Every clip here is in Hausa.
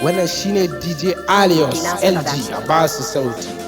Wannan shine DJ Alios LG a basu sauti.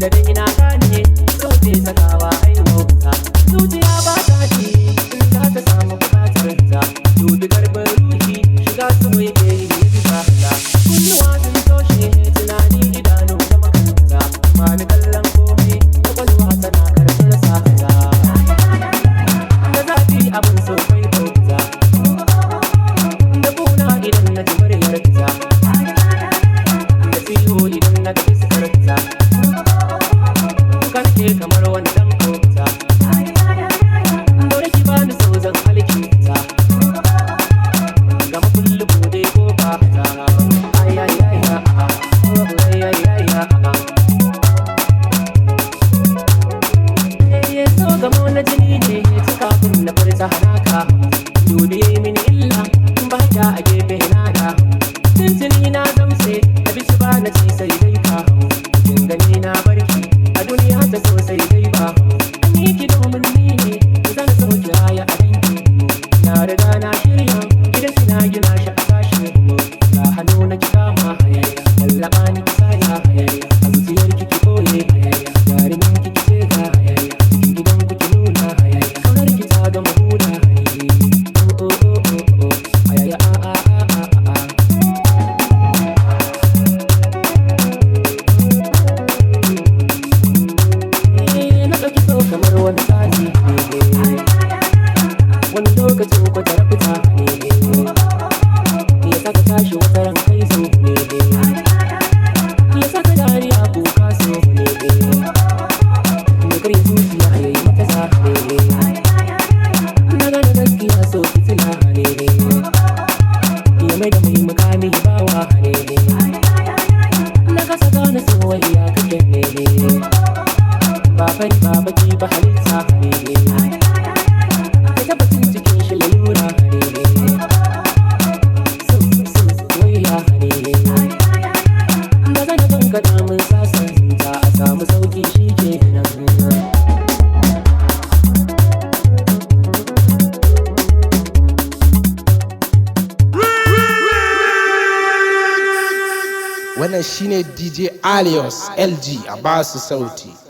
tunda dai na gane so ke sakawa aiwata zuciya ba ta ji in za ta samu bukatar ta dubi karɓar ruhi shiga so yake yi bisa ta kunnuwa sun toshe tunani idanu da makanta ma ni kallon komai kwakwalwa tana karɓar sata da zafi abin so kai bauta da kuna idan na ji muryarta da ciwo idan na ga fuskarta karke kamar wani dan kota dole ki bani so zan halikinta gama kullu bude ko fata ay ay ay ay ay ay ay so gamo na jini ne ya ci kafin na furta hanaka dubi mini illa in ba ta a gefe nada tuntuni na zamse abinci ba na ci sai dai ka kin gani na barki a duniya ta sosai dai ba an yi ki domin ni ne zan so kiraya a dangi na riga na shirya gidan ki na gina shi a sashi ga hannu na ki kama lallaba ni ki saya a zuciyar ki ki koye jarumin ki ki ce ga cikin gidan ku ki nuna kaunar ki ta gama huda oh oh oh oh oh ayaya a a a a a na ɗauki so kamar wani tsari wani lokacin ko ta fita ya saka tashi wata ran kai so ya saka dariya kuka so ne karya zuciya ya yi mata sa na gane gaskiya so fitila ya mai da mai mukami bawa na kasa gane soyayya kake ba fari ba baki ba halitta ka tabbatin cikin shi lalura soyayya na zana kan kada mun sasanta a samu sauki shi ke nan Wannan shine DJ Alias LG a basu sauti.